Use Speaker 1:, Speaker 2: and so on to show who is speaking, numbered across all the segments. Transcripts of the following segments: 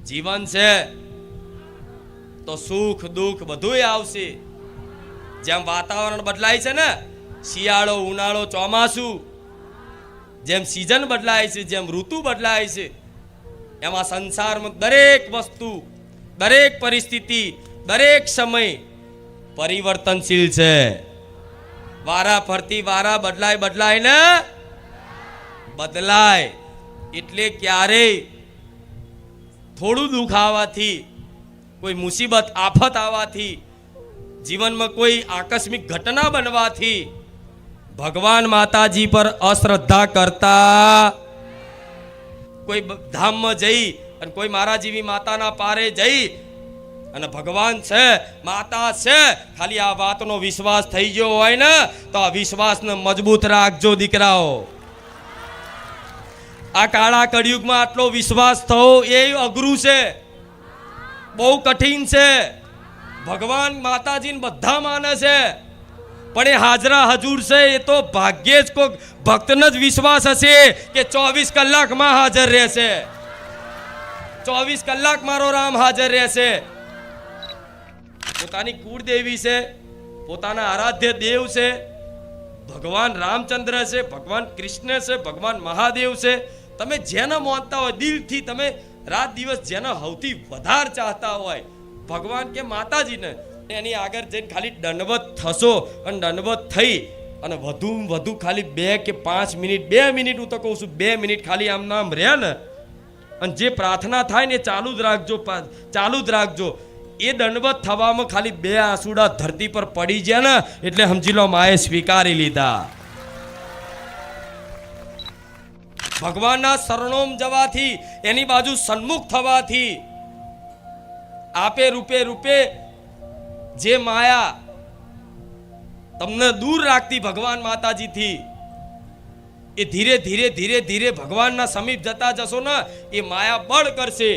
Speaker 1: જીવન છે તો સુખ દુઃખ બધુંય આવશે. જેમ વાતાવરણ બદલાય છે ને, શિયાળો ઉનાળો ચોમાસું, જેમ સિઝન બદલાય છે, જેમ ઋતુ બદલાય છે, એમાં સંસારમાં દરેક વસ્તુ, દરેક પરિસ્થિતિ, દરેક સમય પરિવર્તનશીલ છે. વારા ફરતી વારા બદલાય બદલાય ને બદલાય. એટલે ક્યારેય થોડું દુઃખ આવવાથી, કોઈ મુસીબત આફત આવવાથી, જીવનમાં કોઈ આકસ્મિક ઘટના બનવાથી ભગવાન માતાજી પર અશ્રદ્ધા કરતા, કોઈ ધામમાં જઈ અને કોઈ મારા જેવી માતાના પારે જઈ અને ભગવાન છે, માતા છે, ખાલી આ વાતનો વિશ્વાસ થઈ ગયો હોય ને તો આ વિશ્વાસને મજબૂત રાખજો દીકરાઓ. આ કાળા કળિયુગમાં આટલો વિશ્વાસ થવો એ અઘરું છે, બહુ કઠિન છે. ભગવાન માતાજીને બધા માને છે, પણ એ હાજરા હજુર છે એ તો ભાગ્યે જ કોઈ ભક્તને જ વિશ્વાસ હશે કે 24 કલાકમાં હાજર રહેશે, 24 કલાક મારો રામ હાજર રહેશે. પોતાની કુળદેવી છે, પોતાના આરાધ્ય દેવ છે, ભગવાન રામચંદ્ર છે, ભગવાન કૃષ્ણ છે, ભગવાન મહાદેવ છે. તમે જેને માનતા હોય દિલથી, તમે રાત દિવસ જેને સૌથી વધારે ચાહતા હોય ભગવાન કે માતાજીને, એની આગળ જઈને ખાલી દંડવત થશો અને દંડવત થઈ અને વધુ ખાલી 2 કે 5 મિનિટ, 2 મિનિટ, હું તો કહું છું 2 મિનિટ ખાલી આમ નામ રહ્યા ને અને જે પ્રાર્થના થાય ને ચાલુ જ રાખજો, ચાલુ જ રાખજો. એ દંડવત થવામાં ખાલી 2 આંસુડા ધરતી પર પડી ગયા ને એટલે સમજી લો માએ સ્વીકારી લીધા. ભગવાનના શરણોમ જવાથી, એની બાજુ સન્મુખ થવાથી, આપે રૂપે જે માયા તમને દૂર રાખતી ભગવાન માતાજીથી, એ ધીરે ધીરે ભગવાનના સમીપ જતા જશો ને એ માયા બળ કરશે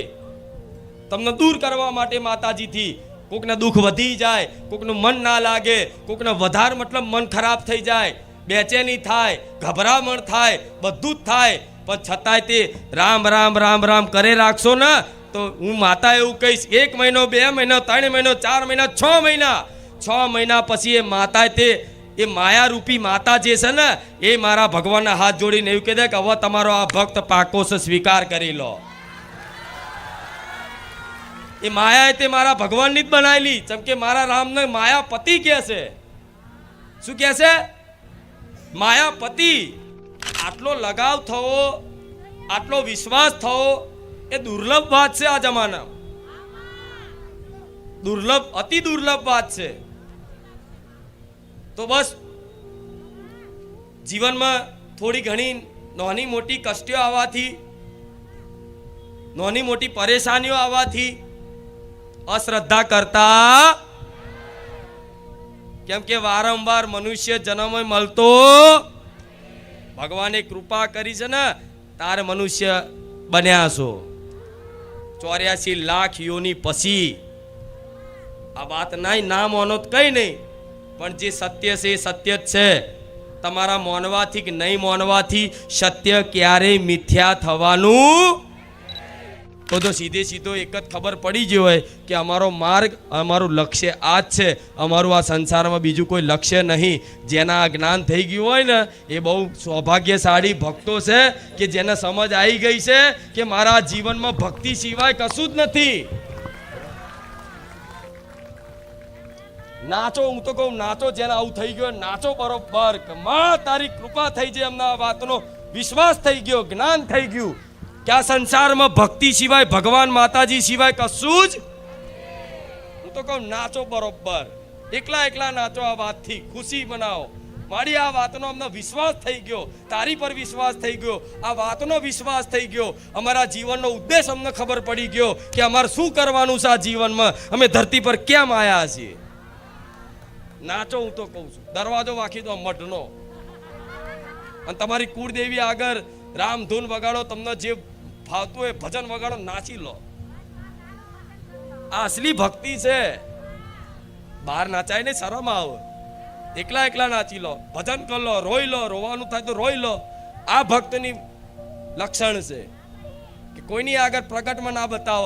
Speaker 1: તમને દૂર કરવા માટે માતાજીથી. કોકને દુઃખ વધી જાય, કોકનું મન ના લાગે, કોકને વધારે મતલબ મન ખરાબ થઈ જાય, બેચેની થાય, ગભરામણ થાય, બધું જ થાય, પણ છતાંય તે રામ રામ રામ રામ કરે રાખશો ને તો હું માતા એવું કહીશ, 1 મહિનો, 2 મહિના, 3 મહિના, 4 મહિના, 6 મહિના પછી એ માતા, તે એ માયારૂપી માતા જે છે ને એ મારા ભગવાનના હાથ જોડીને એવું કહી દે કે હવે તમારો આ ભક્ત પાકો છે, સ્વીકાર કરી લો. એ માયા તે મારા ભગવાનની જ બનાવેલી, જેમ કે મારા રામને માયાપતિ કહે છે. શું કહે છે? માયાપતિ. આટલો લગાવ થવો, આટલો વિશ્વાસ થવો એ દુર્લભ વાત છે. આ જમાનામાં દુર્લભ, અતિ દુર્લભ વાત છે. તો બસ જીવનમાં થોડી ઘણી નાની મોટી કષ્ટો આવવાથી, નાની મોટી પરેશાનીઓ આવવાથી અશ્રદ્ધા કરતા, કેમ કે વારંવાર મનુષ્ય જન્મ મળતો, ભગવાને કૃપા કરી છે ને તારે મનુષ્ય બન્યા છો. 84 લાખ યોની પછી આ વાત ના માનો કઈ નહીં, પણ જે સત્ય છે એ સત્ય જ છે. તમારા માનવાથી કે નહીં માનવાથી સત્ય ક્યારેય મિથ્યા થવાનું તો સીધો એક જ ખબર પડી ગઈ હોય કે અમારો માર્ગ, અમારું લક્ષ્ય આ જ છે, અમારું આ સંસારમાં બીજું કોઈ લક્ષ્ય નહીં. જેના આ જ્ઞાન થઈ ગયું હોય ને એ બહુ સૌભાગ્યશાળી ભક્તો છે કે જેને સમજ આવી ગઈ છે કે મારા જીવનમાં ભક્તિ સિવાય કશું જ નથી. નાચો, હું તો કહું નાચો, જેને આવું થઈ ગયો નાચો બરોબર, કે માં તારી કૃપા થઈ જાય, એમના આ વાતનો વિશ્વાસ થઈ ગયો, જ્ઞાન થઈ ગયું કે આ સંસારમાં ભક્તિ સિવાય, ભગવાન માતાજી સિવાય કશું જ. હું તો કહું નાચો બરોબર, એકલા નાચો, આ વાતથી ખુશી મનાવો. મારી આ વાતનો અમને વિશ્વાસ થઈ ગયો, તારી પર વિશ્વાસ થઈ ગયો, આ વાતનો વિશ્વાસ થઈ ગયો, અમારા જીવનનો ઉદ્દેશ અમને ખબર પડી ગયો કે અમારે શું કરવાનું છે આ જીવનમાં, અમે ધરતી પર કેમ આવ્યા છીએ. નાચો, હું તો કહું છું, દરવાજો વાંખી દો મઢનો અને તમારી કુળદેવી આગળ રામધૂન વગાડો, તમને જે ફાવતું હોય ભજન વગાડો, નાચી લો. આ અસલી ભક્તિ છે. બહાર નાચાય ને શરમ આવે, એકલા નાચી લો, ભજન કરી લો, રોઈ લો, રોવાનું થાય તો રોઈ લો. આ ભક્તની લક્ષણ છે કે કોઈની આગળ પ્રગટમાં ના બતાવો.